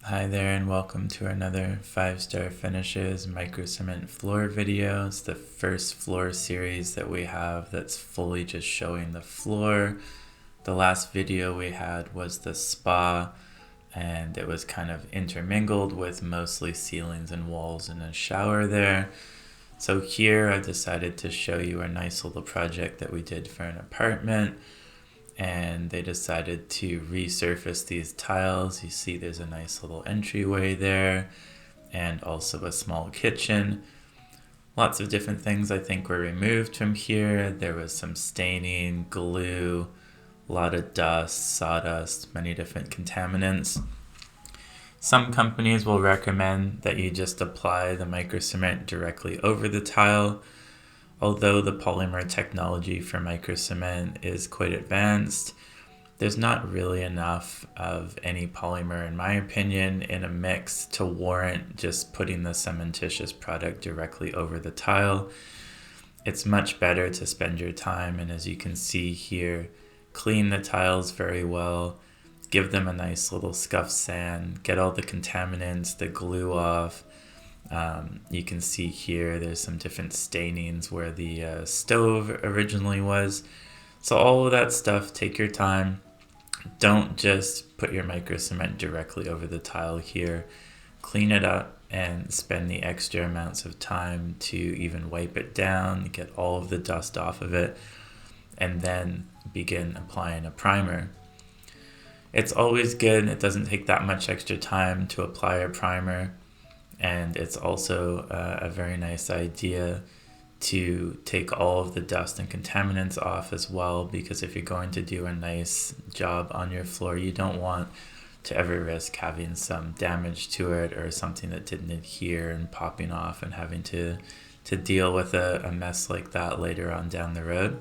Hi there and welcome to another 5-Star Finishes Microcement floor video. It's the first floor series that we have that's fully just showing the floor. The last video we had was the spa, and it was kind of intermingled with mostly ceilings and walls and a shower there. So here I decided to show you a nice little project that we did for an apartment. And they decided to resurface these tiles. You see there's a nice little entryway there and also a small kitchen. Lots of different things I think were removed from here. There was some staining, glue, a lot of dust, sawdust, many different contaminants. Some companies will recommend that you just apply the microcement directly over the tile. Although the polymer technology for microcement is quite advanced, there's not really enough of any polymer, in my opinion, in a mix to warrant just putting the cementitious product directly over the tile. It's much better to spend your time, and as you can see here, clean the tiles very well, give them a nice little scuff sand, get all the contaminants, the glue off. You can see here there's some different stainings where the stove originally was. So all of that stuff, take your time. Don't just put your microcement directly over the tile here. Clean it up and spend the extra amounts of time to even wipe it down, get all of the dust off of it, and then begin applying a primer. It's always good, it doesn't take that much extra time to apply a primer. And it's also a very nice idea to take all of the dust and contaminants off as well, because if you're going to do a nice job on your floor, you don't want to ever risk having some damage to it or something that didn't adhere and popping off and having to deal with a mess like that later on down the road.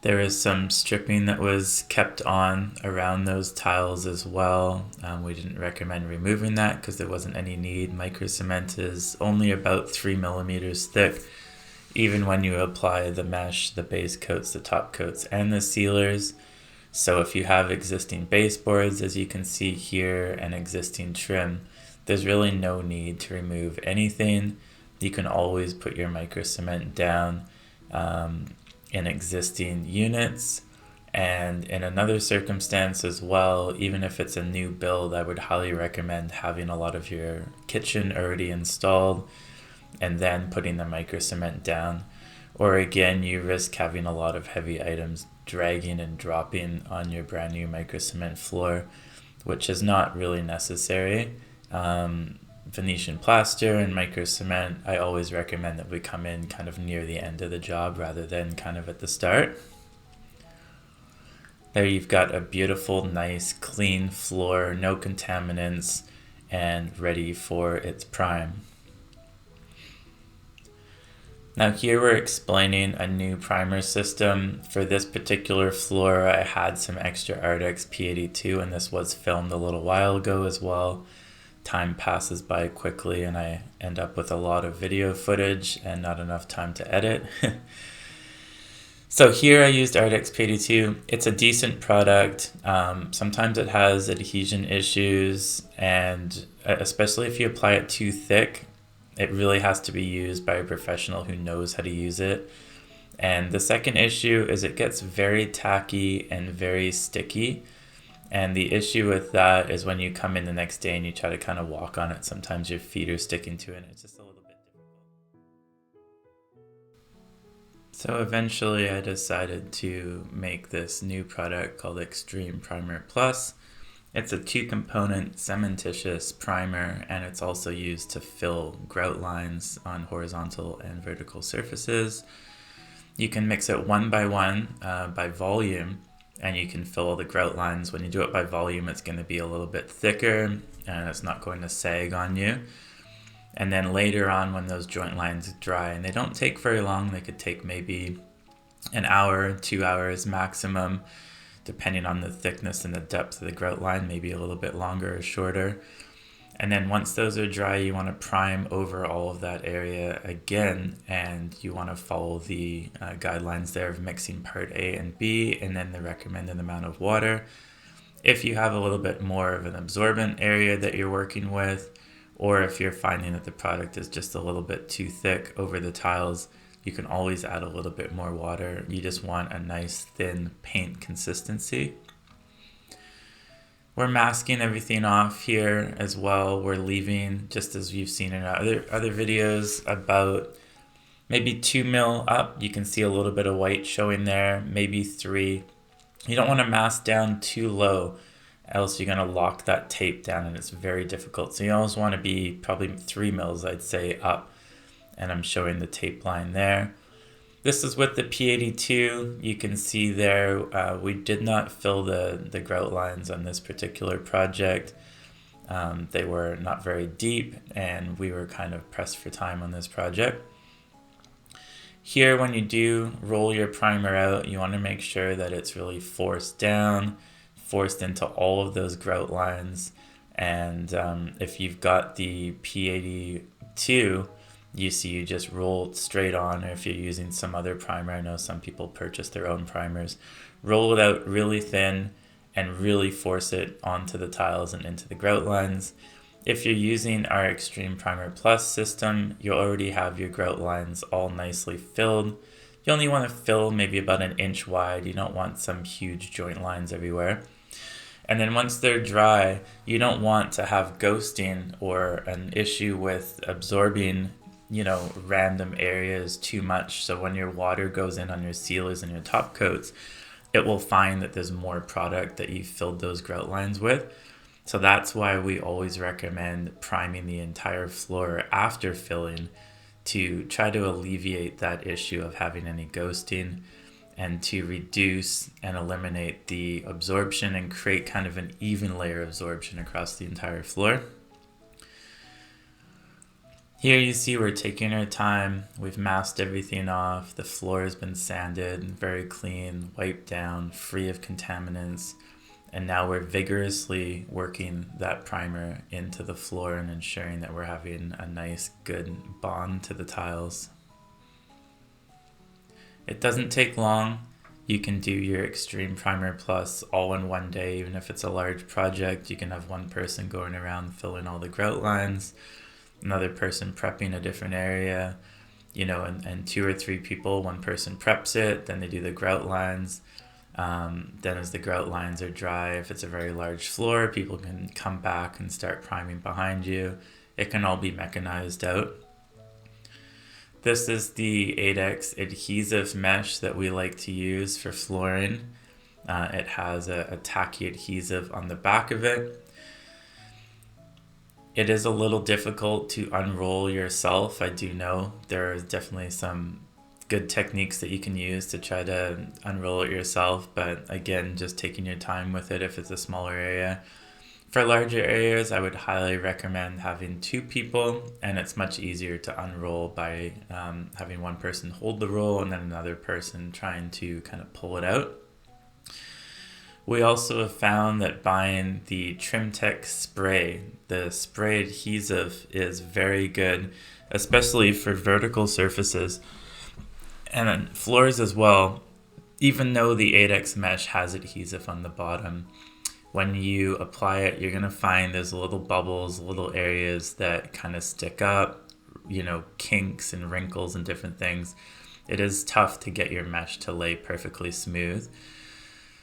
There is some stripping that was kept on around those tiles as well. We didn't recommend removing that because there wasn't any need. Microcement is only about 3 millimeters thick, even when you apply the mesh, the base coats, the top coats, and the sealers. So if you have existing baseboards, as you can see here, and existing trim, there's really no need to remove anything. You can always put your microcement down in existing units, and in another circumstance as well, even if it's a new build, I would highly recommend having a lot of your kitchen already installed and then putting the microcement down. Or again, you risk having a lot of heavy items dragging and dropping on your brand new microcement floor, which is not really necessary. Venetian plaster and microcement, I always recommend that we come in kind of near the end of the job rather than kind of at the start. There you've got a beautiful, nice, clean floor, no contaminants, and ready for its prime. Now here we're explaining a new primer system. For this particular floor, I had some extra Ardex P82, and this was filmed a little while ago as well. Time passes by quickly and I end up with a lot of video footage and not enough time to edit. So here I used Ardex P82. It's a decent product. Sometimes it has adhesion issues, and especially if you apply it too thick, it really has to be used by a professional who knows how to use it. And the second issue is it gets very tacky and very sticky. And the issue with that is when you come in the next day and you try to kind of walk on it, sometimes your feet are sticking to it and it's just a little bit difficult. So eventually I decided to make this new product called Extreme Primer Plus. It's a 2-component cementitious primer, and it's also used to fill grout lines on horizontal and vertical surfaces. You can mix it one by one by volume, and you can fill all the grout lines. When you do it by volume, it's going to be a little bit thicker and it's not going to sag on you. And then later on, when those joint lines dry, and they don't take very long, they could take maybe an hour, 2 hours maximum, depending on the thickness and the depth of the grout line, maybe a little bit longer or shorter. And then once those are dry, you want to prime over all of that area again, and you want to follow the guidelines there of mixing part A and B, and then the recommended amount of water. If you have a little bit more of an absorbent area that you're working with, or if you're finding that the product is just a little bit too thick over the tiles, you can always add a little bit more water. You just want a nice thin paint consistency. We're masking everything off here as well. We're leaving, just as you've seen in other videos, about maybe 2 mil up. You can see a little bit of white showing there, maybe 3. You don't want to mask down too low, else you're going to lock that tape down and it's very difficult. So you always want to be probably 3 mils, I'd say, up. And I'm showing the tape line there. This is with the P82. You can see there we did not fill the grout lines on this particular project. They were not very deep, and we were kind of pressed for time on this project. Here, when you do roll your primer out, you want to make sure that it's really forced down, forced into all of those grout lines. And if you've got the P82, you see you just roll straight on, or if you're using some other primer, I know some people purchase their own primers, roll it out really thin and really force it onto the tiles and into the grout lines. If you're using our Extreme Primer Plus system, you already have your grout lines all nicely filled. You only want to fill maybe about 1 inch wide. You don't want some huge joint lines everywhere. And then once they're dry, you don't want to have ghosting or an issue with absorbing random areas too much. So when your water goes in on your sealers and your top coats, it will find that there's more product that you filled those grout lines with. So that's why we always recommend priming the entire floor after filling, to try to alleviate that issue of having any ghosting, and to reduce and eliminate the absorption and create kind of an even layer absorption across the entire floor. Here you see we're taking our time. We've masked everything off. The floor has been sanded, very clean, wiped down, free of contaminants. And now we're vigorously working that primer into the floor and ensuring that we're having a nice, good bond to the tiles. It doesn't take long. You can do your Extreme Primer Plus all in one day. Even if it's a large project, you can have one person going around filling all the grout lines, another person prepping a different area, and 2 or 3 people, one person preps it, then they do the grout lines. Then as the grout lines are dry, if it's a very large floor, people can come back and start priming behind you. It can all be mechanized out. This is the 8X adhesive mesh that we like to use for flooring. It has a tacky adhesive on the back of it. It is a little difficult to unroll yourself. I do know there is definitely some good techniques that you can use to try to unroll it yourself, but again, just taking your time with it if it's a smaller area. For larger areas, I would highly recommend having 2 people, and it's much easier to unroll by having one person hold the roll and then another person trying to kind of pull it out. We also have found that buying the TrimTech spray, the spray adhesive, is very good, especially for vertical surfaces and then floors as well. Even though the 8X mesh has adhesive on the bottom, when you apply it, you're going to find there's little bubbles, little areas that kind of stick up, kinks and wrinkles and different things. It is tough to get your mesh to lay perfectly smooth.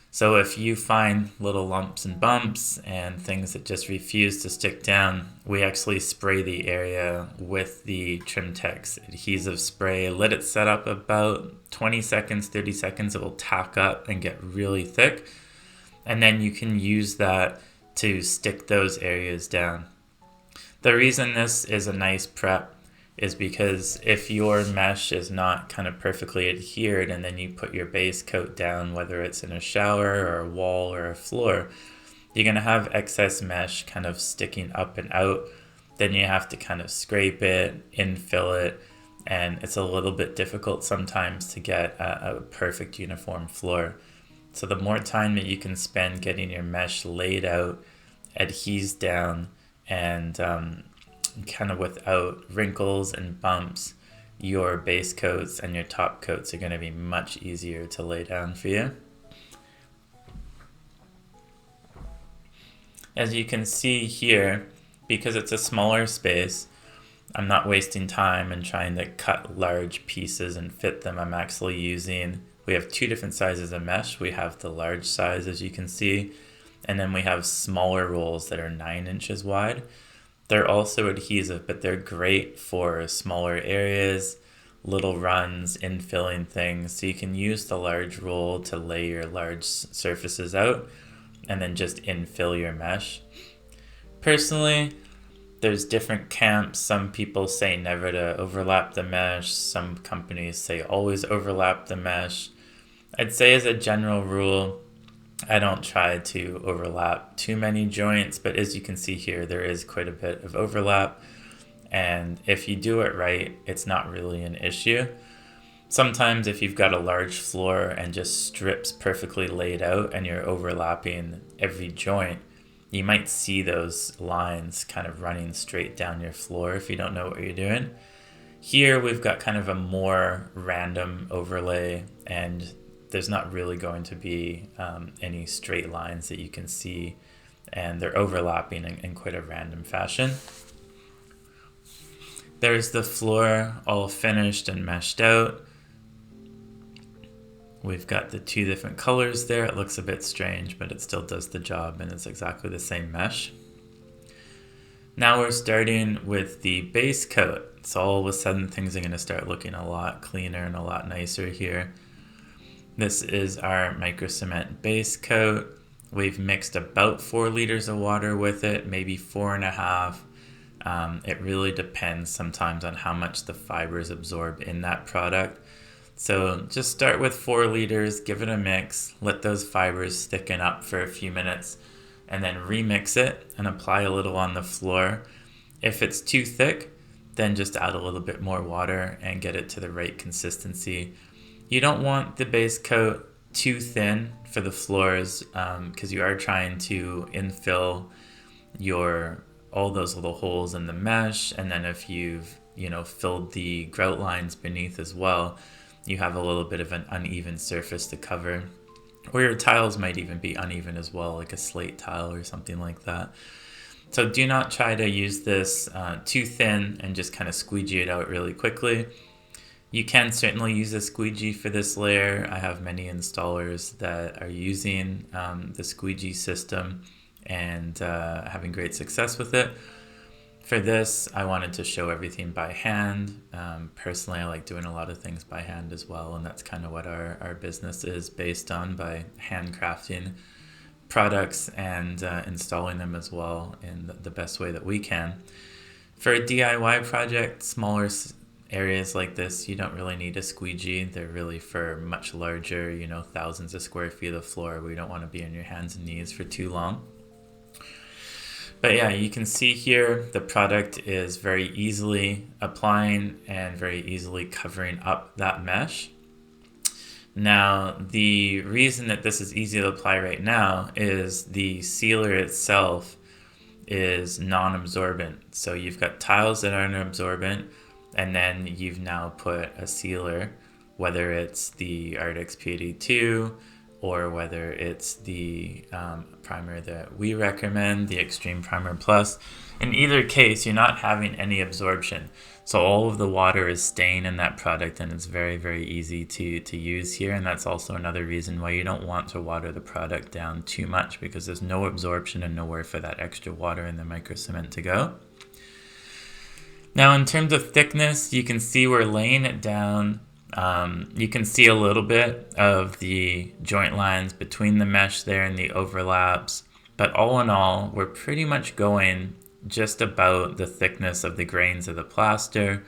So if you find little lumps and bumps and things that just refuse to stick down, we actually spray the area with the TrimTech adhesive spray. Let it set up about 20 seconds, 30 seconds. It will tack up and get really thick. And then you can use that to stick those areas down. The reason this is a nice prep is because if your mesh is not kind of perfectly adhered and then you put your base coat down, whether it's in a shower or a wall or a floor, you're going to have excess mesh kind of sticking up and out. Then you have to kind of scrape it, infill it, and it's a little bit difficult sometimes to get a perfect uniform floor. So the more time that you can spend getting your mesh laid out, adhesed down, and kind of without wrinkles and bumps, your base coats and your top coats are going to be much easier to lay down for you. As you can see here, because it's a smaller space, I'm not wasting time and trying to cut large pieces and fit them. I'm actually using, we have two different sizes of mesh. We have the large size, as you can see, and then we have smaller rolls that are 9 inches wide. They're also adhesive, but they're great for smaller areas, little runs, infilling things. So you can use the large roll to lay your large surfaces out and then just infill your mesh. Personally, there's different camps. Some people say never to overlap the mesh. Some companies say always overlap the mesh. I'd say as a general rule, I don't try to overlap too many joints, but as you can see here, there is quite a bit of overlap. And if you do it right, it's not really an issue. Sometimes if you've got a large floor and just strips perfectly laid out and you're overlapping every joint, you might see those lines kind of running straight down your floor if you don't know what you're doing. Here we've got kind of a more random overlay, and there's not really going to be any straight lines that you can see, and they're overlapping in quite a random fashion. There's the floor all finished and meshed out. We've got the two different colors there. It looks a bit strange, but it still does the job, and it's exactly the same mesh. Now we're starting with the base coat. So all of a sudden things are going to start looking a lot cleaner and a lot nicer here. This is our Microcement base coat. We've mixed about 4 liters of water with it, maybe 4.5. It really depends sometimes on how much the fibers absorb in that product. So just start with 4 liters, give it a mix, let those fibers thicken up for a few minutes, and then remix it and apply a little on the floor. If it's too thick, then just add a little bit more water and get it to the right consistency. You don't want the base coat too thin for the floors because you are trying to infill all those little holes in the mesh, and then if you've filled the grout lines beneath as well, you have a little bit of an uneven surface to cover. Or your tiles might even be uneven as well, like a slate tile or something like that. So do not try to use this too thin and just kind of squeegee it out really quickly. You can certainly use a squeegee for this layer. I have many installers that are using the squeegee system and having great success with it. For this, I wanted to show everything by hand. Personally, I like doing a lot of things by hand as well, and that's kind of what our business is based on, by handcrafting products and installing them as well in the best way that we can. For a DIY project, smaller areas like this, you don't really need a squeegee. They're really for much larger, thousands of square feet of floor where you don't want to be on your hands and knees for too long. But yeah, you can see here the product is very easily applying and very easily covering up that mesh. Now, the reason that this is easy to apply right now is the sealer itself is non-absorbent. So you've got tiles that aren't absorbent, and then you've now put a sealer, whether it's the Arctic P82 or whether it's the primer that we recommend, the Extreme Primer Plus. In either case, you're not having any absorption. So all of the water is staying in that product, and it's very, very easy to use here. And that's also another reason why you don't want to water the product down too much, because there's no absorption and nowhere for that extra water in the Microcement to go. Now, in terms of thickness, you can see we're laying it down. You can see a little bit of the joint lines between the mesh there and the overlaps, but all in all, we're pretty much going just about the thickness of the grains of the plaster.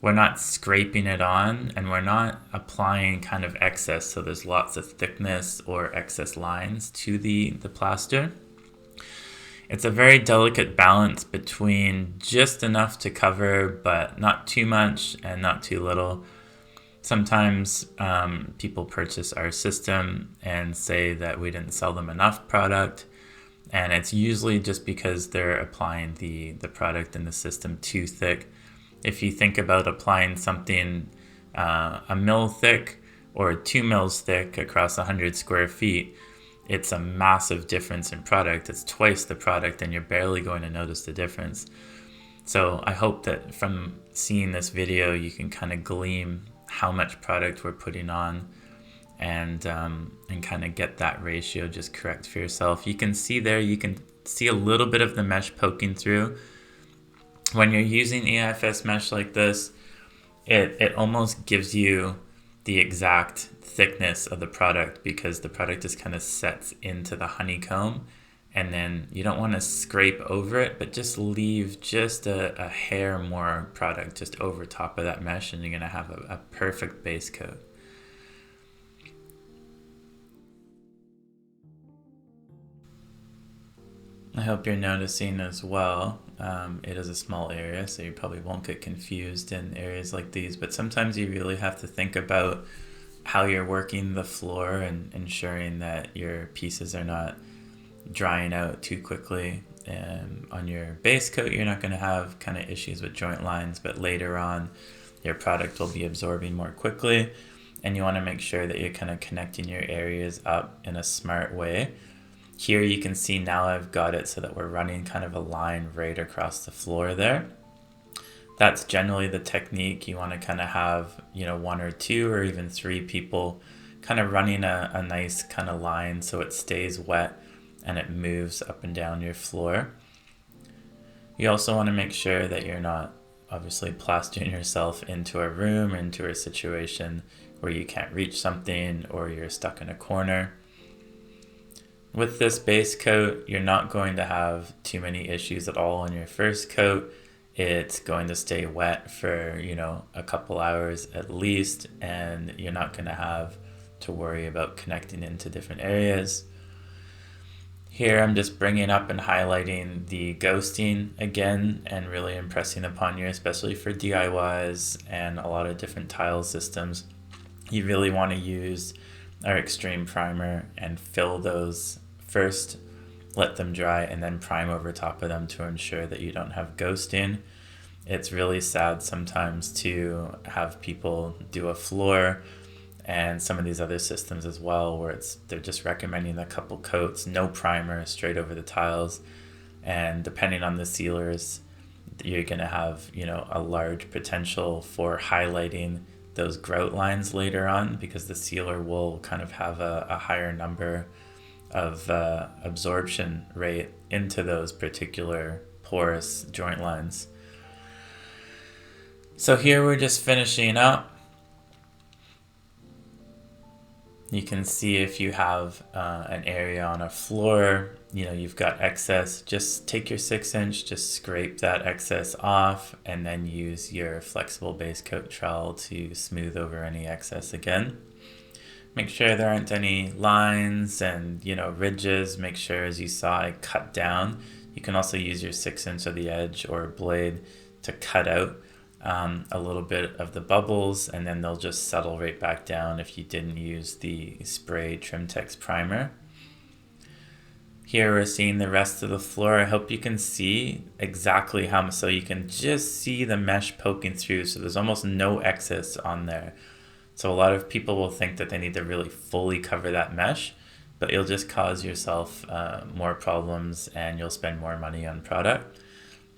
We're not scraping it on, and we're not applying kind of excess, so there's lots of thickness or excess lines to the plaster. It's a very delicate balance between just enough to cover, but not too much and not too little. Sometimes people purchase our system and say that we didn't sell them enough product. And it's usually just because they're applying the product in the system too thick. If you think about applying something a mil thick or 2 mils thick across 100 square feet, it's a massive difference in product. It's twice the product and you're barely going to notice the difference. So I hope that from seeing this video, you can kind of glean how much product we're putting on and kind of get that ratio just correct for yourself. You can see there, you can see a little bit of the mesh poking through. When you're using EIFS mesh like this, it almost gives you the exact thickness of the product because the product just kind of sets into the honeycomb, and then you don't want to scrape over it, but just leave just a hair more product just over top of that mesh, and you're going to have a perfect base coat. I hope you're noticing as well, it is a small area, so you probably won't get confused in areas like these, but sometimes you really have to think about how you're working the floor and ensuring that your pieces are not drying out too quickly. On your base coat, you're not going to have kind of issues with joint lines, but later on your product will be absorbing more quickly, and you want to make sure that you're kind of connecting your areas up in a smart way. Here you can see now I've got it so that we're running kind of a line right across the floor there. That's generally the technique. You want to kind of have, 1 or 2 or even 3 people kind of running a nice kind of line so it stays wet and it moves up and down your floor. You also want to make sure that you're not obviously plastering yourself into a room or into a situation where you can't reach something or you're stuck in a corner. With this base coat, you're not going to have too many issues at all on your first coat. It's going to stay wet for, a couple hours at least, and you're not going to have to worry about connecting into different areas. Here I'm just bringing up and highlighting the ghosting again and really impressing upon you, especially for DIYs and a lot of different tile systems. You really want to use our extreme primer and fill those first, let them dry, and then prime over top of them to ensure that you don't have ghosting. It's really sad sometimes to have people do a floor and some of these other systems as well where they're just recommending a couple coats, no primer, straight over the tiles, and depending on the sealers, you're going to have a large potential for highlighting those grout lines later on because the sealer will kind of have a higher number of absorption rate into those particular porous joint lines. So here we're just finishing up. You can see if you have an area on a floor, you've got excess, just take your 6-inch, just scrape that excess off, and then use your flexible base coat trowel to smooth over any excess again. Make sure there aren't any lines and ridges. Make sure, as you saw, I cut down. You can also use your 6-inch of the edge or blade to cut out a little bit of the bubbles, and then they'll just settle right back down if you didn't use the spray Trimtex primer. Here we're seeing the rest of the floor. I hope you can see exactly how much, so you can just see the mesh poking through, so there's almost no excess on there. So a lot of people will think that they need to really fully cover that mesh, but you'll just cause yourself more problems and you'll spend more money on product.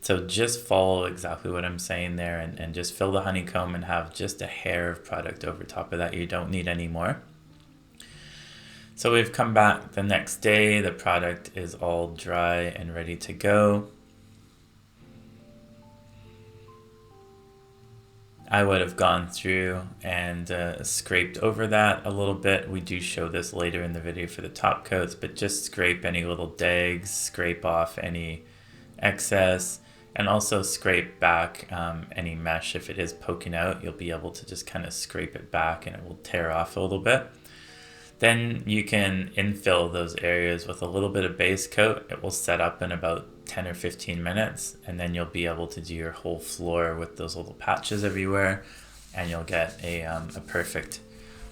So just follow exactly what I'm saying there and just fill the honeycomb and have just a hair of product over top of that. You don't need any more. So we've come back the next day. The product is all dry and ready to go. I would have gone through and scraped over that a little bit. We do show this later in the video for the top coats, but just scrape any little dags, scrape off any excess, and also scrape back any mesh. If it is poking out, you'll be able to just kind of scrape it back and it will tear off a little bit. Then you can infill those areas with a little bit of base coat. It will set up in about 10 or 15 minutes, and then you'll be able to do your whole floor with those little patches everywhere, and you'll get a perfect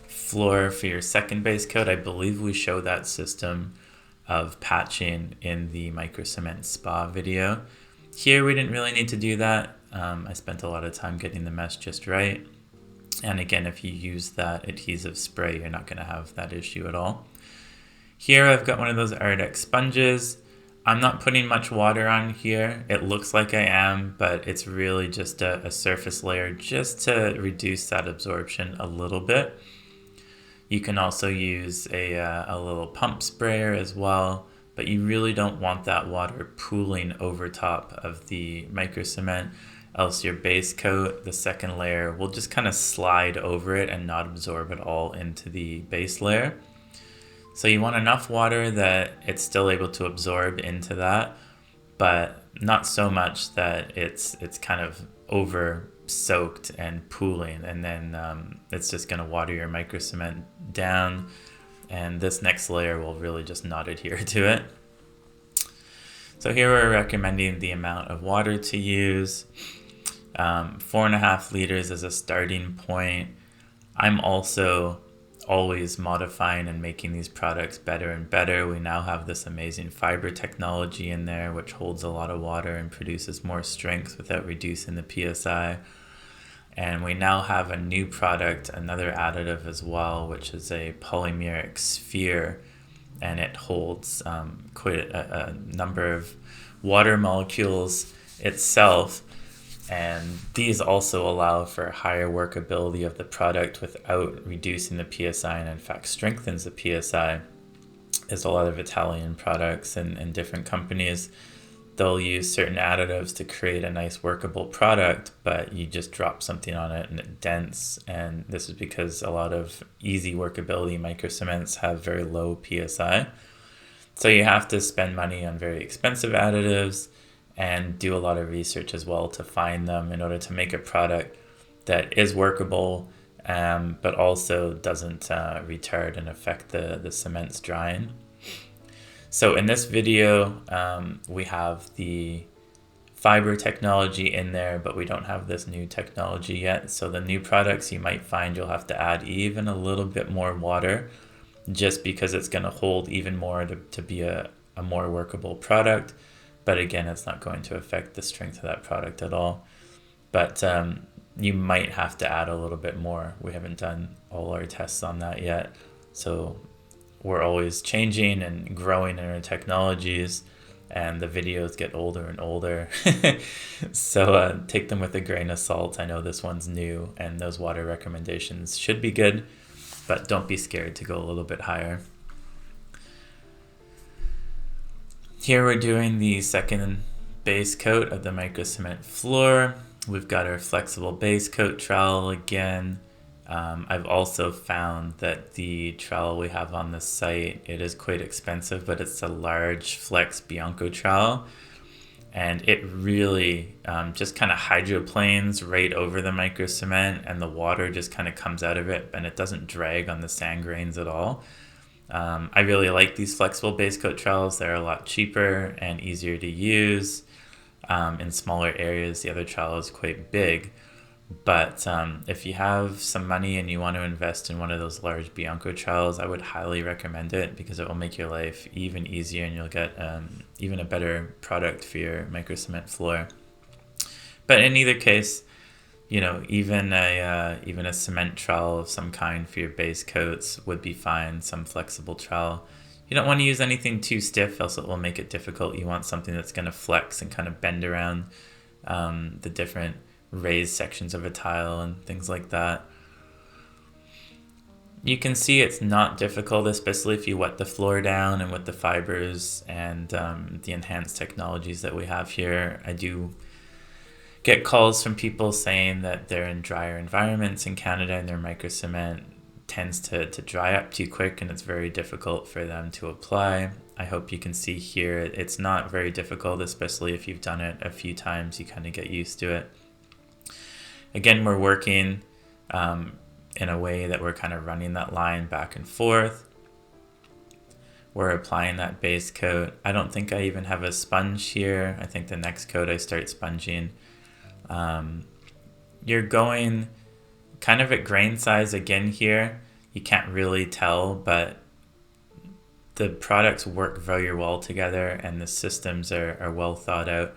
floor for your second base coat. I believe we show that system of patching in the Microcement spa video. Here we didn't really need to do that. I spent a lot of time getting the mesh just right. And again, if you use that adhesive spray, you're not going to have that issue at all. Here I've got one of those Ardex sponges. I'm not putting much water on here. It looks like I am, but it's really just a surface layer just to reduce that absorption a little bit. You can also use a little pump sprayer as well, but you really don't want that water pooling over top of the Microcement, else your base coat, the second layer, will just kind of slide over it and not absorb it all into the base layer. So you want enough water that it's still able to absorb into that, but not so much that it's kind of over soaked and pooling, and then it's just going to water your Microcement down, and this next layer will really just not adhere to it. So here we're recommending the amount of water to use. 4.5 liters as a starting point. I'm also always modifying and making these products better and better. We now have this amazing fiber technology in there, which holds a lot of water and produces more strength without reducing the PSI. And we now have a new product, another additive as well, which is a polymeric sphere, and it holds quite a number of water molecules itself. And these also allow for higher workability of the product without reducing the PSI, and in fact strengthens the PSI. There's a lot of Italian products and different companies. They'll use certain additives to create a nice workable product, but you just drop something on it and it dents. And this is because a lot of easy workability microcements have very low PSI. So you have to spend money on very expensive additives and do a lot of research as well to find them in order to make a product that is workable, but also doesn't retard and affect the cement's drying. So in this video, we have the fiber technology in there, but we don't have this new technology yet. So the new products, you might find you'll have to add even a little bit more water, just because it's going to hold even more to be a more workable product. But again, it's not going to affect the strength of that product at all. But you might have to add a little bit more. We haven't done all our tests on that yet. So we're always changing and growing in our technologies, and the videos get older and older. So take them with a grain of salt. I know this one's new, and those water recommendations should be good, but don't be scared to go a little bit higher. Here we're doing the second base coat of the Microcement floor. We've got our flexible base coat trowel again. I've also found that the trowel we have on the site, it is quite expensive, but it's a large flex Bianco trowel. And it really just kind of hydroplanes right over the Microcement, and the water just kind of comes out of it, and it doesn't drag on the sand grains at all. I really like these flexible base coat trowels. They're a lot cheaper and easier to use. In smaller areas, the other trowel is quite big. But if you have some money and you want to invest in one of those large Bianco trowels, I would highly recommend it, because it will make your life even easier, and you'll get even a better product for your Microcement floor. But in either case, you know, even a cement trowel of some kind for your base coats would be fine. Some flexible trowel. You don't want to use anything too stiff, else it will make it difficult. You want something that's going to flex and kind of bend around the different raised sections of a tile and things like that. You can see it's not difficult, especially if you wet the floor down and with the fibers and the enhanced technologies that we have here. I do get calls from people saying that they're in drier environments in Canada and their Microcement tends to dry up too quick, and it's very difficult for them to apply. I hope you can see here it's not very difficult, especially if you've done it a few times. You kind of get used to it. Again, we're working in a way that we're kind of running that line back and forth. We're applying that base coat. I don't think I even have a sponge here. I think the next coat I start sponging. You're going kind of at grain size again here. You can't really tell, but the products work very well together and the systems are well thought out.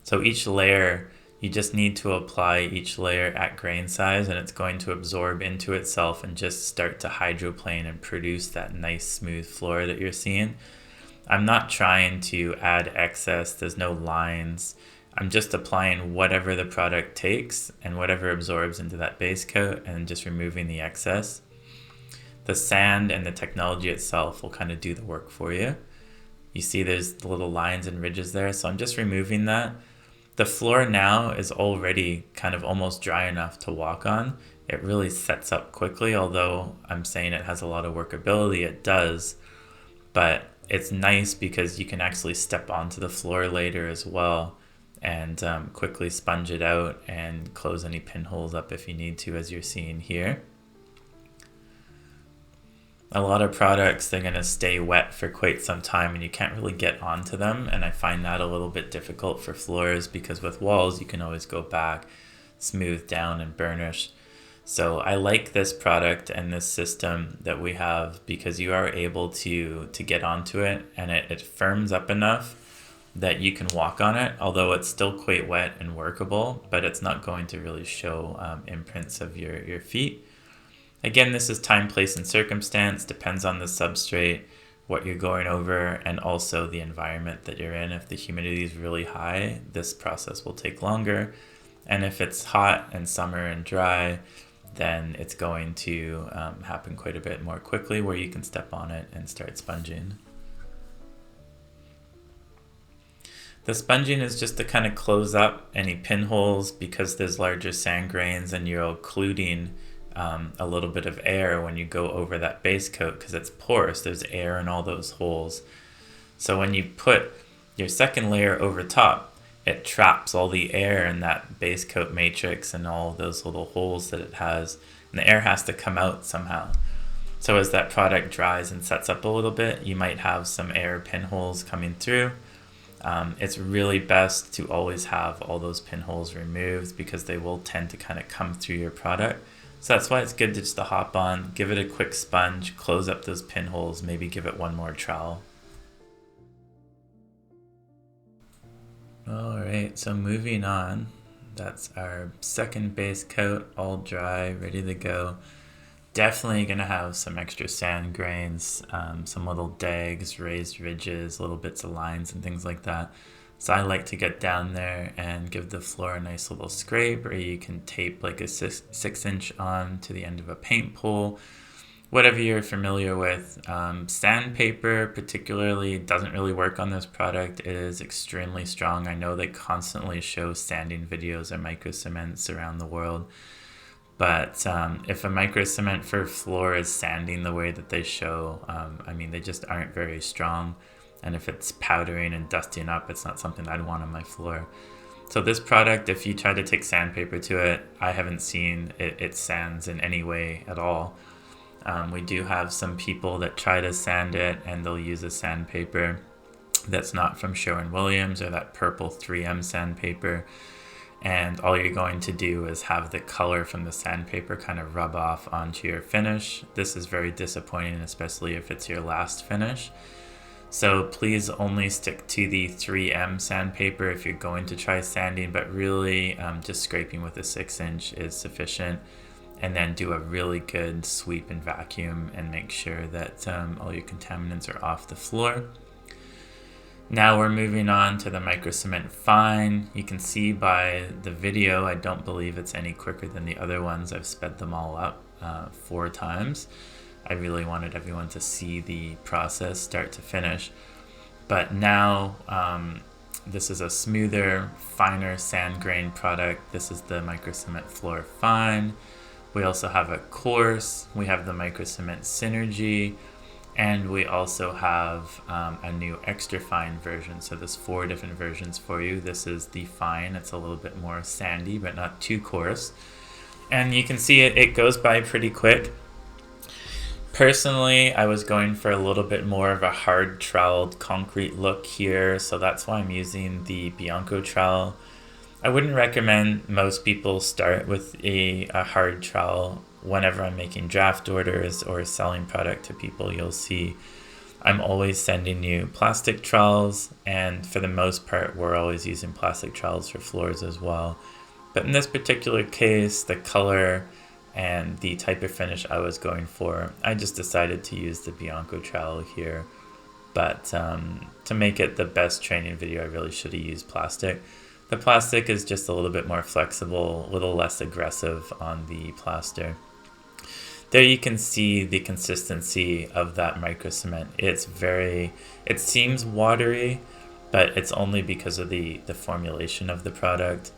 So each layer, you just need to apply each layer at grain size, and it's going to absorb into itself and just start to hydroplane and produce that nice smooth floor that you're seeing. I'm not trying to add excess, there's no lines. I'm just applying whatever the product takes and whatever absorbs into that base coat and just removing the excess. The sand and the technology itself will kind of do the work for you. You see there's the little lines and ridges there, so I'm just removing that. The floor now is already kind of almost dry enough to walk on. It really sets up quickly, although I'm saying it has a lot of workability, it does. But it's nice because you can actually step onto the floor later as well and quickly sponge it out and close any pinholes up if you need to, as you're seeing here. A lot of products, they're going to stay wet for quite some time and you can't really get onto them, and I find that a little bit difficult for floors because with walls you can always go back, smooth down and burnish. So I like this product and this system that we have because you are able to get onto it, and it firms up enough that you can walk on it, although it's still quite wet and workable, but it's not going to really show imprints of your feet. Again, this is time, place, and circumstance, depends on the substrate, what you're going over, and also the environment that you're in. If the humidity is really high, this process will take longer. And if it's hot and summer and dry, then it's going to happen quite a bit more quickly where you can step on it and start sponging. The sponging is just to kind of close up any pinholes because there's larger sand grains and you're occluding a little bit of air when you go over that base coat because it's porous, there's air in all those holes. So when you put your second layer over top, it traps all the air in that base coat matrix and all those little holes that it has, and the air has to come out somehow. So as that product dries and sets up a little bit, you might have some air pinholes coming through. It's really best to always have all those pinholes removed because they will tend to kind of come through your product. So that's why it's good just to hop on, give it a quick sponge, close up those pinholes, maybe give it one more trowel. Alright, so moving on, that's our second base coat, all dry, ready to go. Definitely going to have some extra sand grains, some little dags, raised ridges, little bits of lines and things like that. So I like to get down there and give the floor a nice little scrape, or you can tape like a 6-inch on to the end of a paint pole, whatever you're familiar with. Sandpaper particularly doesn't really work on this product. It is extremely strong. I know they constantly show sanding videos of microcements around the world. But if a microcement for floor is sanding the way that they show, I mean, they just aren't very strong. And if it's powdering and dusting up, it's not something I'd want on my floor. So this product, if you try to take sandpaper to it, I haven't seen it sands in any way at all. We do have some people that try to sand it and they'll use a sandpaper that's not from Sherwin-Williams or that purple 3M sandpaper. And all you're going to do is have the color from the sandpaper kind of rub off onto your finish. This is very disappointing, especially if it's your last finish. So please only stick to the 3M sandpaper if you're going to try sanding, but really just scraping with a 6-inch is sufficient. And then do a really good sweep and vacuum and make sure that all your contaminants are off the floor. Now we're moving on to the Microcement Fine. You can see by the video, I don't believe it's any quicker than the other ones. I've sped them all up 4 times. I really wanted everyone to see the process start to finish. But now this is a smoother, finer sand grain product. This is the Microcement Floor Fine. We also have a coarse, we have the Microcement Synergy, and we also have a new extra fine version. So there's 4 different versions for you. This is the fine. It's a little bit more sandy, but not too coarse. And you can see it goes by pretty quick. Personally, I was going for a little bit more of a hard troweled concrete look here, so that's why I'm using the Bianco trowel. I wouldn't recommend most people start with a hard trowel. Whenever I'm making draft orders or selling product to people, you'll see I'm always sending you plastic trowels, and for the most part we're always using plastic trowels for floors as well. But in this particular case, the color and the type of finish I was going for, I just decided to use the Bianco trowel here. But to make it the best training video, I really should have used plastic. The plastic is just a little bit more flexible, a little less aggressive on the plaster. There you can see the consistency of that microcement. It seems watery, but it's only because of the formulation of the product.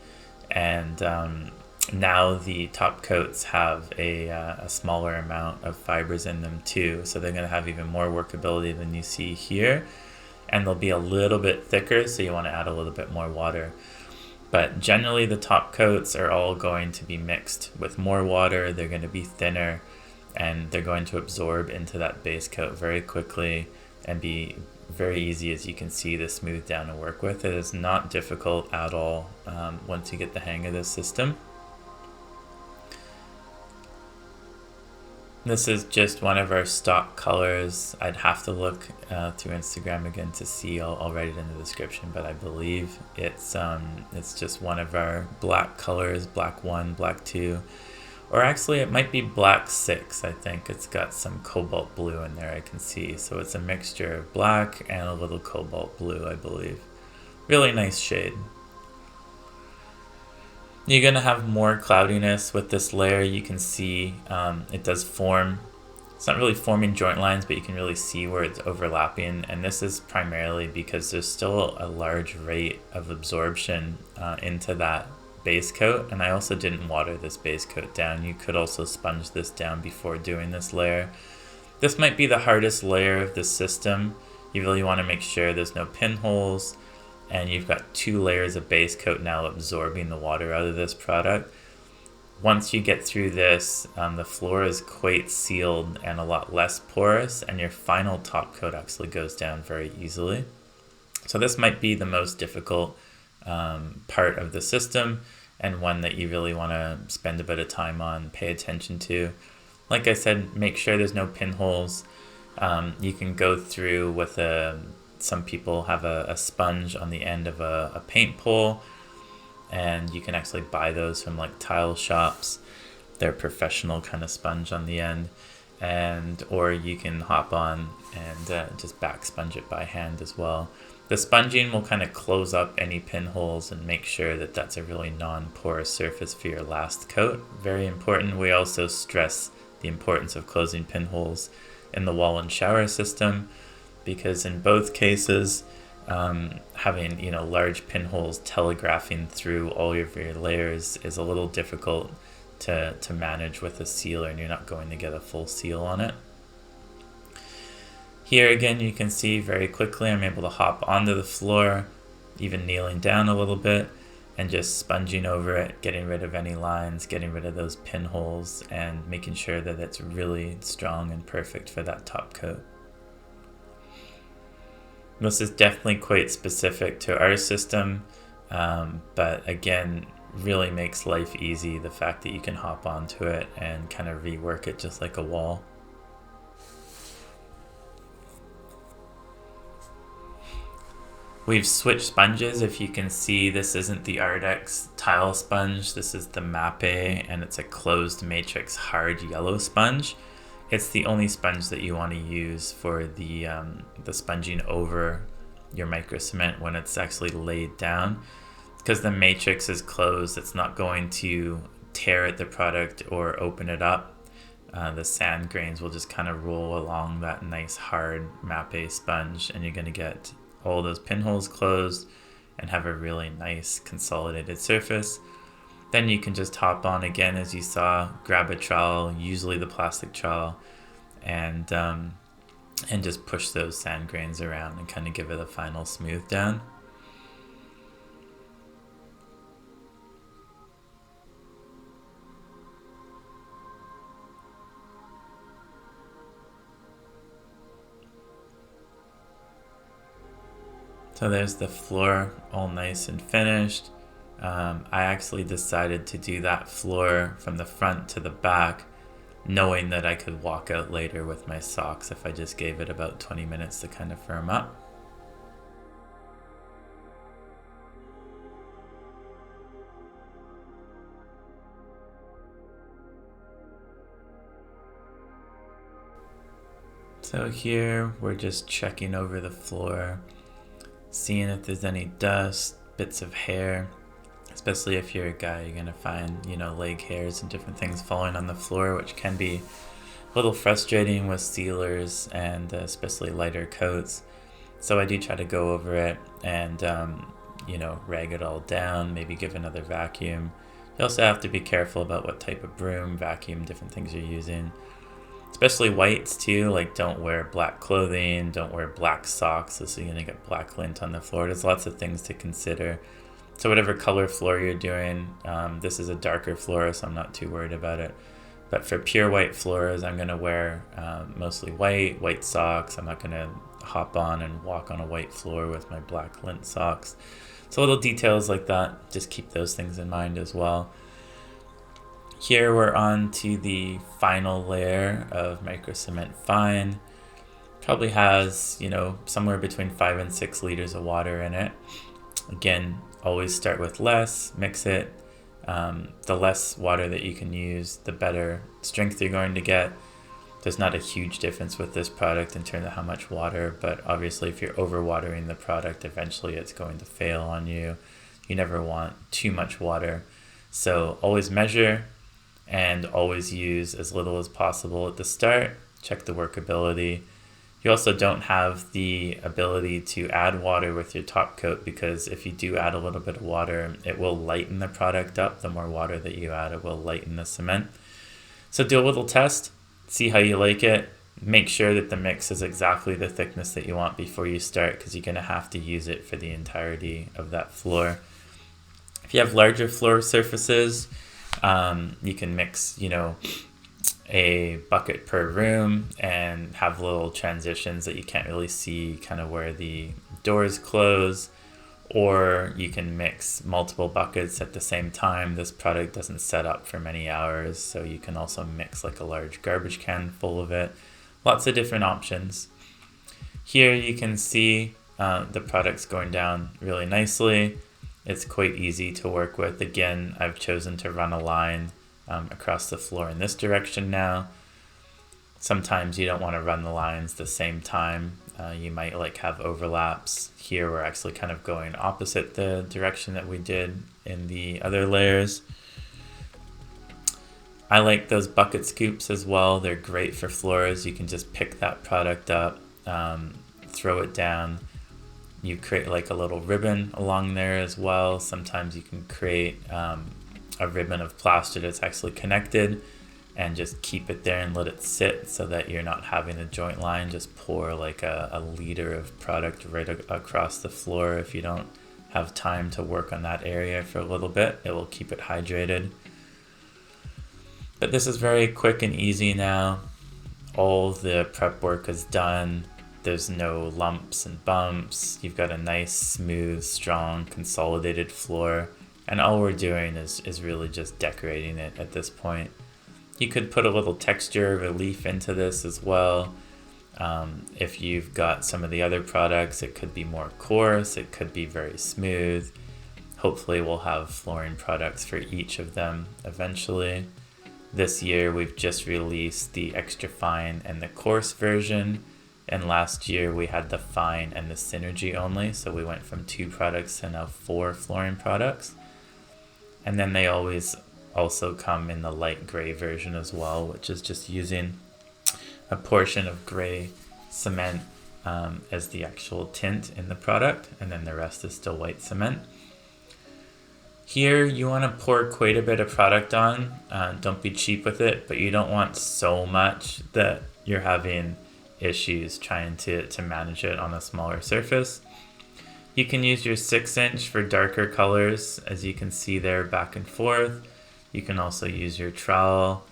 And now the top coats have a smaller amount of fibers in them too, so they're going to have even more workability than you see here, and they'll be a little bit thicker, so you want to add a little bit more water. But generally the top coats are all going to be mixed with more water. They're going to be thinner, and they're going to absorb into that base coat very quickly and be very easy, as you can see, to smooth down and work with. It is not difficult at all once you get the hang of this system. This is just one of our stock colors. I'd have to look through Instagram again to see. I'll write it in the description, but I believe it's just one of our black colors, black 1, black 2, or actually it might be black 6. I think it's got some cobalt blue in there, I can see. So it's a mixture of black and a little cobalt blue, I believe. Really nice shade. You're going to have more cloudiness with this layer. You can see it does form. It's not really forming joint lines, but you can really see where it's overlapping. And this is primarily because there's still a large rate of absorption into that base coat. And I also didn't water this base coat down. You could also sponge this down before doing this layer. This might be the hardest layer of the system. You really want to make sure there's no pinholes. And you've got 2 layers of base coat now absorbing the water out of this product. Once you get through this, the floor is quite sealed and a lot less porous, and your final top coat actually goes down very easily. So this might be the most difficult part of the system, and one that you really want to spend a bit of time on, pay attention to. Like I said, make sure there's no pinholes. You can go through with some people have a sponge on the end of a paint pole, and you can actually buy those from like tile shops. They're professional kind of sponge on the end, or you can hop on and just back sponge it by hand as well. The sponging will kind of close up any pinholes and make sure that that's a really non-porous surface for your last coat. Very important. We also stress the importance of closing pinholes in the wall and shower system, because in both cases, having large pinholes telegraphing through all of your layers is a little difficult to manage with a sealer, and you're not going to get a full seal on it. Here again, you can see very quickly I'm able to hop onto the floor, even kneeling down a little bit, and just sponging over it, getting rid of any lines, getting rid of those pinholes, and making sure that it's really strong and perfect for that top coat. This is definitely quite specific to our system, but again, really makes life easy, the fact that you can hop onto it and kind of rework it just like a wall. We've switched sponges. If you can see, this isn't the Ardex tile sponge, this is the Mapei, and it's a closed matrix hard yellow sponge. It's the only sponge that you want to use for the sponging over your microcement when it's actually laid down. Because the matrix is closed, it's not going to tear at the product or open it up. The sand grains will just kind of roll along that nice hard Mapei sponge, and you're going to get all those pinholes closed and have a really nice consolidated surface. Then you can just hop on again, as you saw, grab a trowel, usually the plastic trowel, and just push those sand grains around and kind of give it a final smooth down. So there's the floor all nice and finished. I actually decided to do that floor from the front to the back knowing that I could walk out later with my socks if I just gave it about 20 minutes to kind of firm up. So here we're just checking over the floor, seeing if there's any dust, bits of hair. Especially if you're a guy, you're gonna find, leg hairs and different things falling on the floor, which can be a little frustrating with sealers and especially lighter coats. So I do try to go over it and, rag it all down, maybe give another vacuum. You also have to be careful about what type of broom, vacuum, different things you're using. Especially whites too, like don't wear black clothing, don't wear black socks, so you're gonna get black lint on the floor. There's lots of things to consider. So whatever color floor you're doing, this is a darker floor, so I'm not too worried about it. But for pure white floors, I'm gonna wear mostly white socks. I'm not gonna hop on and walk on a white floor with my black lint socks. So little details like that, just keep those things in mind as well. Here we're on to the final layer of Microcement Fine. Probably has, somewhere between 5 and 6 liters of water in it. Again, always start with less, mix it. The less water that you can use, the better strength you're going to get. There's not a huge difference with this product in terms of how much water, but obviously if you're overwatering the product, eventually it's going to fail on you. You never want too much water. So always measure and always use as little as possible at the start. Check the workability. You also don't have the ability to add water with your top coat, because if you do add a little bit of water, it will lighten the product up. The more water that you add, it will lighten the cement. So do a little test, see how you like it. Make sure that the mix is exactly the thickness that you want before you start, because you're going to have to use it for the entirety of that floor. If you have larger floor surfaces, you can mix, a bucket per room and have little transitions that you can't really see kind of where the doors close, or you can mix multiple buckets at the same time. This product doesn't set up for many hours, so you can also mix like a large garbage can full of it. Lots of different options. Here you can see the product's going down really nicely. It's quite easy to work with. Again, I've chosen to run a line across the floor in this direction now. Sometimes you don't want to run the lines the same time. You might have overlaps. Here we're actually kind of going opposite the direction that we did in the other layers. I like those bucket scoops as well. They're great for floors. You can just pick that product up, throw it down. You create like a little ribbon along there as well. Sometimes you can create a ribbon of plaster that's actually connected and just keep it there and let it sit, so that you're not having a joint line. Just pour like a liter of product right across the floor. If you don't have time to work on that area for a little bit, it will keep it hydrated. But this is very quick and easy now. All the prep work is done. There's no lumps and bumps. You've got a nice, smooth, strong, consolidated floor. And all we're doing is really just decorating it at this point. You could put a little texture relief into this as well. If you've got some of the other products, it could be more coarse. It could be very smooth. Hopefully we'll have flooring products for each of them eventually. This year we've just released the extra fine and the coarse version. And last year we had the fine and the synergy only. So we went from 2 products to now 4 flooring products. And then they always also come in the light gray version as well, which is just using a portion of gray cement as the actual tint in the product, and then the rest is still white cement. Here you want to pour quite a bit of product on. Don't be cheap with it, but you don't want so much that you're having issues trying to manage it on a smaller surface. You can use your 6-inch for darker colors, as you can see there, back and forth. You can also use your trowel.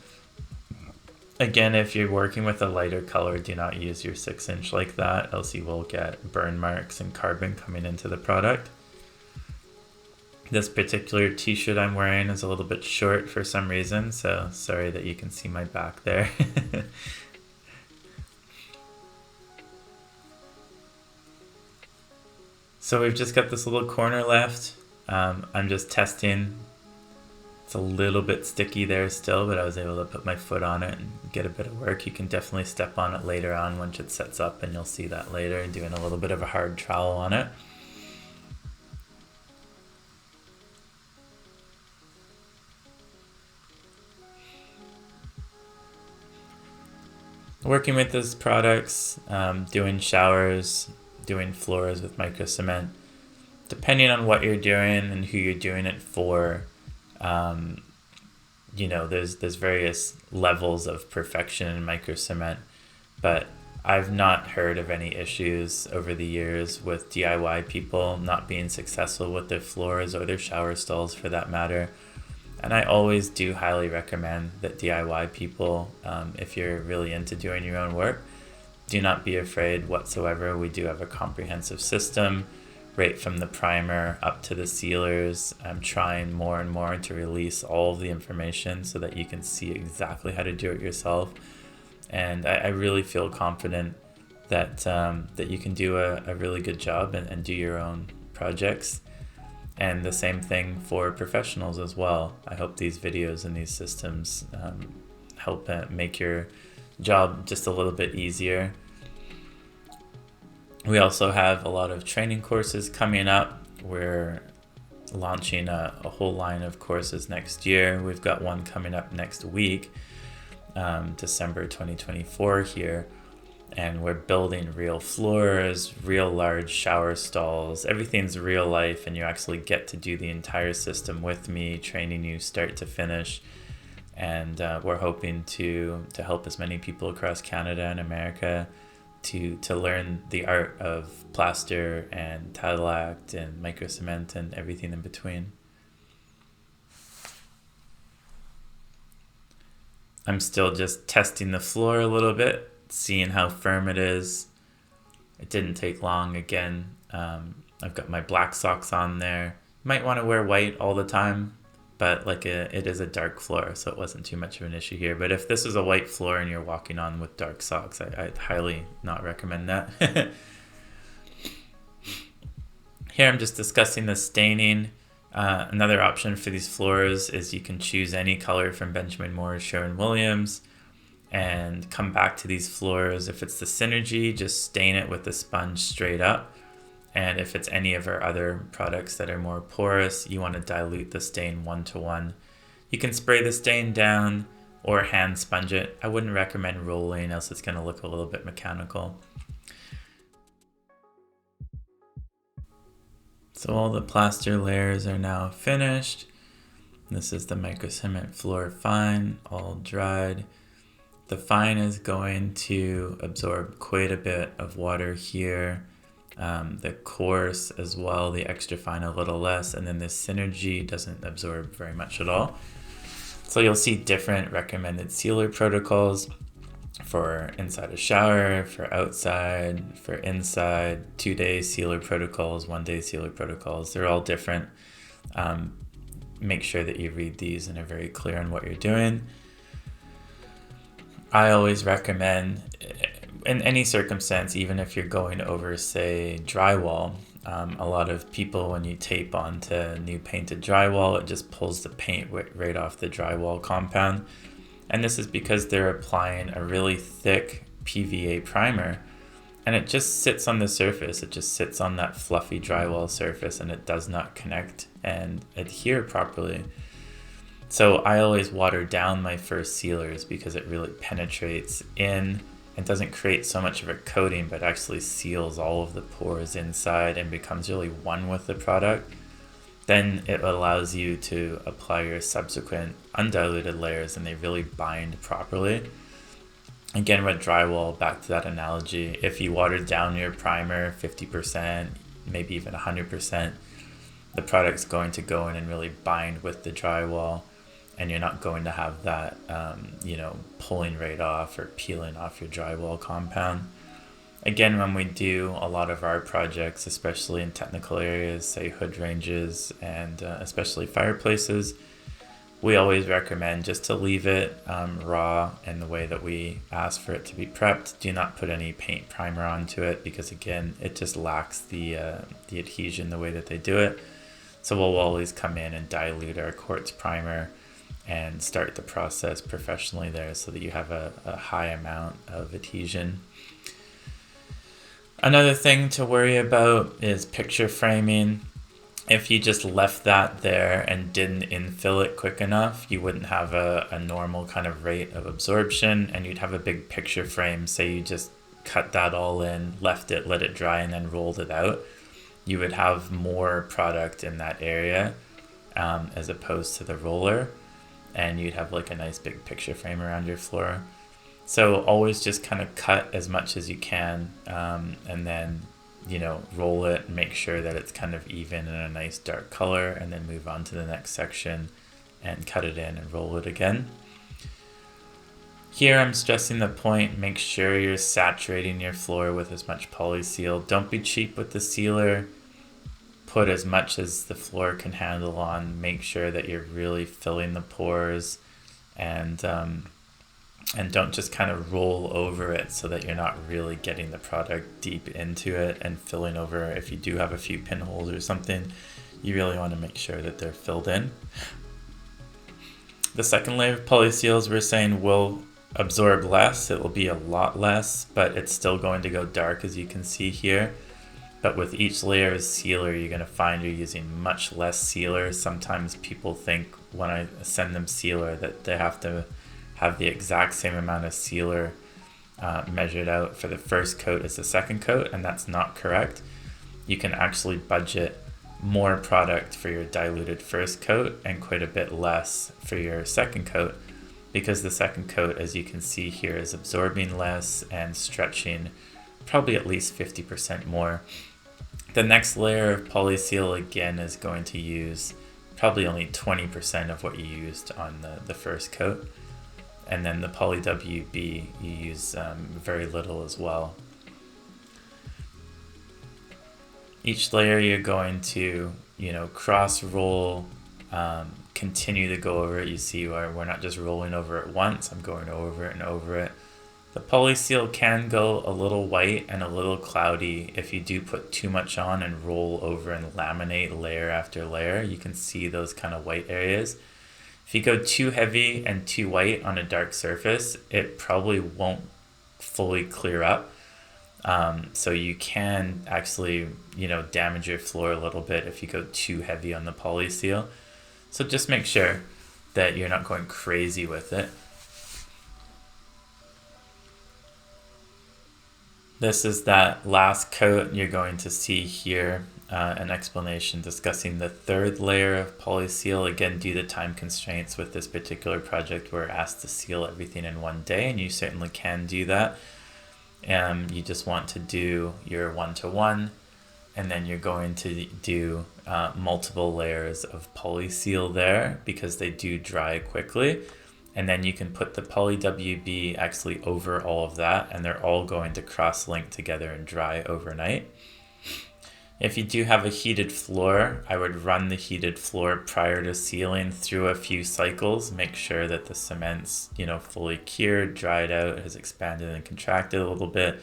Again, if you're working with a lighter color, do not use your 6-inch like that, else you will get burn marks and carbon coming into the product. This particular t-shirt I'm wearing is a little bit short for some reason, so sorry that you can see my back there. So we've just got this little corner left. I'm just testing. It's a little bit sticky there still, but I was able to put my foot on it and get a bit of work. You can definitely step on it later on once it sets up, and you'll see that later, doing a little bit of a hard trowel on it. Working with those products, doing showers, doing floors with Microcement. Depending on what you're doing and who you're doing it for, there's various levels of perfection in Microcement, but I've not heard of any issues over the years with DIY people not being successful with their floors or their shower stalls for that matter. And I always do highly recommend that DIY people, if you're really into doing your own work, do not be afraid whatsoever. We do have a comprehensive system right from the primer up to the sealers. I'm trying more and more to release all of the information so that you can see exactly how to do it yourself. And I really feel confident that you can do a really good job and do your own projects. And the same thing for professionals as well. I hope these videos and these systems help make your job just a little bit easier. We also have a lot of training courses coming up. We're launching a whole line of courses next year. We've got one coming up next week, December 2024 here. And we're building real floors, real large shower stalls. Everything's real life, and you actually get to do the entire system with me, training you start to finish. And we're hoping to help as many people across Canada and America to learn the art of plaster and tile act and Microcement and everything in between. I'm still just testing the floor a little bit, seeing how firm it is. It didn't take long. Again, I've got my black socks on there. You might want to wear white all the time, but it is a dark floor, so it wasn't too much of an issue here. But if this is a white floor and you're walking on with dark socks, I'd highly not recommend that. Here I'm just discussing the staining. Another option for these floors is you can choose any color from Benjamin Moore, Sherwin-Williams, and come back to these floors. If it's the Synergy, just stain it with the sponge straight up. And if it's any of our other products that are more porous, you want to dilute the stain 1-to-1. You can spray the stain down or hand sponge it. I wouldn't recommend rolling, else it's going to look a little bit mechanical. So all the plaster layers are now finished. This is the Microcement Floor Fine, all dried. The fine is going to absorb quite a bit of water here. The coarse as well, the extra fine a little less, and then the Synergy doesn't absorb very much at all. So you'll see different recommended sealer protocols for inside a shower, for outside, for inside, 2-day sealer protocols, 1-day sealer protocols. They're all different. Make sure that you read these and are very clear on what you're doing. I always recommend, in any circumstance, even if you're going over, say, drywall, a lot of people, when you tape onto new painted drywall, it just pulls the paint right off the drywall compound. And this is because they're applying a really thick PVA primer, and it just sits on the surface. It just sits on that fluffy drywall surface, and it does not connect and adhere properly. So I always water down my first sealers because it really penetrates in and doesn't create so much of a coating, but actually seals all of the pores inside and becomes really one with the product. Then it allows you to apply your subsequent undiluted layers, and they really bind properly. Again, with drywall, back to that analogy, if you watered down your primer 50%, maybe even 100%, the product's going to go in and really bind with the drywall, and you're not going to have that, pulling right off or peeling off your drywall compound. Again, when we do a lot of our projects, especially in technical areas, say hood ranges and especially fireplaces, we always recommend just to leave it raw in the way that we ask for it to be prepped. Do not put any paint primer onto it because again, it just lacks the adhesion the way that they do it. So we'll always come in and dilute our quartz primer and start the process professionally there so that you have a high amount of adhesion. Another thing to worry about is picture framing. If you just left that there and didn't infill it quick enough, you wouldn't have a normal kind of rate of absorption and you'd have a big picture frame. Say you just cut that all in, left it, let it dry, and then rolled it out. You would have more product in that area as opposed to the roller, and you'd have like a nice big picture frame around your floor. So always just kind of cut as much as you can and then roll it and make sure that it's kind of even in a nice dark color, and then move on to the next section and cut it in and roll it again. Here I'm stressing the point, make sure you're saturating your floor with as much polyseal. Don't be cheap with the sealer. Put as much as the floor can handle on. Make sure that you're really filling the pores and don't just kind of roll over it so that you're not really getting the product deep into it and filling over. If you do have a few pinholes or something, you really want to make sure that they're filled in. The second layer of polyseals we're saying will absorb less. It will be a lot less, but it's still going to go dark, as you can see here. But with each layer of sealer, you're going to find you're using much less sealer. Sometimes people think when I send them sealer that they have to have the exact same amount of sealer measured out for the first coat as the second coat, and that's not correct. You can actually budget more product for your diluted first coat and quite a bit less for your second coat, because the second coat, as you can see here, is absorbing less and stretching probably at least 50% more. The next layer of polyseal again is going to use probably only 20% of what you used on the first coat. And then the poly WB you use very little as well. Each layer you're going to cross roll, continue to go over it. You see where we're not just rolling over it once, I'm going over it and over it. The polyseal can go a little white and a little cloudy if you do put too much on and roll over and laminate layer after layer. You can see those kind of white areas. If you go too heavy and too white on a dark surface, it probably won't fully clear up. So you can actually, damage your floor a little bit if you go too heavy on the polyseal. So just make sure that you're not going crazy with it. This is that last coat. You're going to see here an explanation discussing the third layer of polyseal. Again, due to time constraints with this particular project, we're asked to seal everything in one day, and you certainly can do that. You just want to do your 1-to-1, and then you're going to do multiple layers of polyseal there because they do dry quickly. And then you can put the poly WB actually over all of that, and they're all going to cross-link together and dry overnight. If you do have a heated floor, I would run the heated floor prior to sealing through a few cycles. Make sure that the cement's fully cured, dried out, has expanded and contracted a little bit.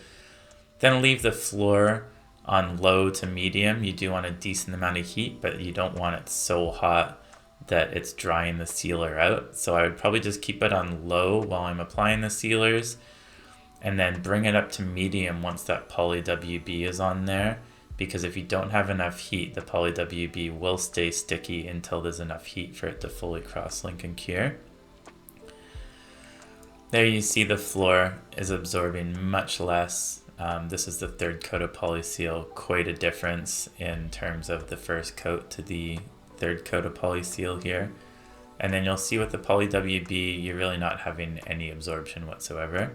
Then leave the floor on low to medium. You do want a decent amount of heat, but you don't want it so hot that it's drying the sealer out. So I would probably just keep it on low while I'm applying the sealers, and then bring it up to medium once that poly WB is on there, because if you don't have enough heat, the poly WB will stay sticky until there's enough heat for it to fully cross-link and cure. There you see the floor is absorbing much less. This is the third coat of polyseal. Quite a difference in terms of the first coat to the third coat of polyseal here. And then you'll see with the poly WB, you're really not having any absorption whatsoever.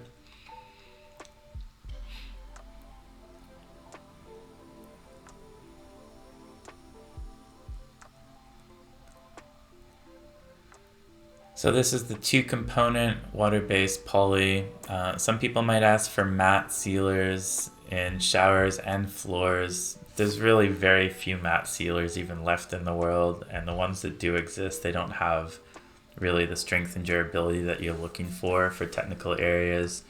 So this is the 2-component water-based poly. Some people might ask for matte sealers in showers and floors. There's really very few matte sealers even left in the world, and the ones that do exist, they don't have really the strength and durability that you're looking for technical areas.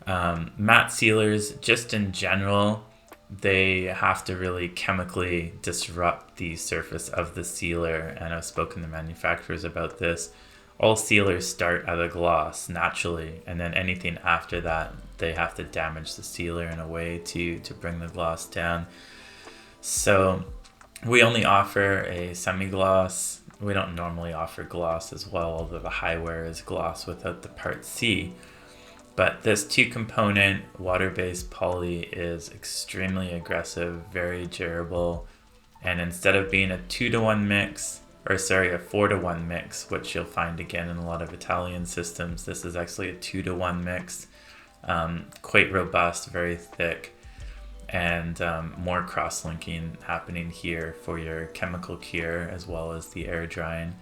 Matte sealers, just in general, they have to really chemically disrupt the surface of the sealer, and I've spoken to manufacturers about this. All sealers start at a gloss naturally, and then anything after that, they have to damage the sealer in a way to bring the gloss down. So we only offer a semi-gloss. We don't normally offer gloss as well, although the Highwear is gloss without the Part C. But this 2-component water-based poly is extremely aggressive, very durable, and instead of being a 2-to-1 mix, a 4-to-1 mix, which you'll find again in a lot of Italian systems, this is actually a 2-to-1 mix, quite robust, very thick, and more cross-linking happening here for your chemical cure as well as the air drying.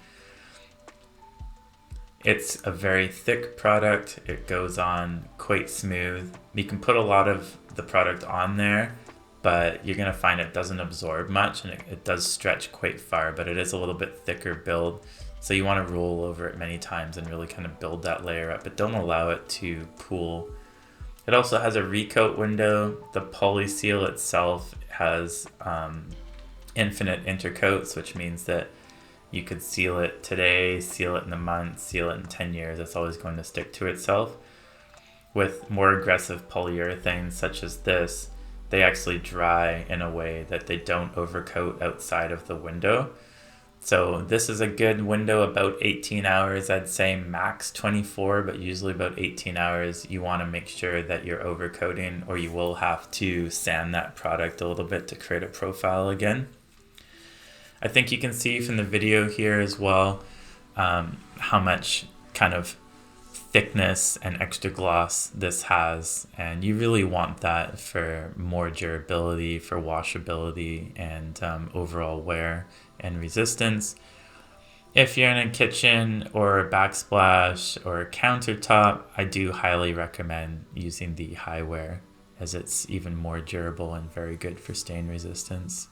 It's a very thick product. It goes on quite smooth. You can put a lot of the product on there, but you're going to find it doesn't absorb much, and it does stretch quite far, but it is a little bit thicker build. So you want to roll over it many times and really kind of build that layer up, but don't allow it to pool. It also has a recoat window. The poly seal itself has infinite intercoats, which means that you could seal it today, seal it in a month, seal it in 10 years. It's always going to stick to itself. With more aggressive polyurethanes such as this, they actually dry in a way that they don't overcoat outside of the window. So this is a good window, about 18 hours. I'd say max 24, but usually about 18 hours. You want to make sure that you're overcoating, or you will have to sand that product a little bit to create a profile again. I think you can see from the video here as well how much kind of thickness and extra gloss this has, and you really want that for more durability, for washability, and overall wear and resistance. If you're in a kitchen or a backsplash or a countertop, I do highly recommend using the Highwear, as it's even more durable and very good for stain resistance.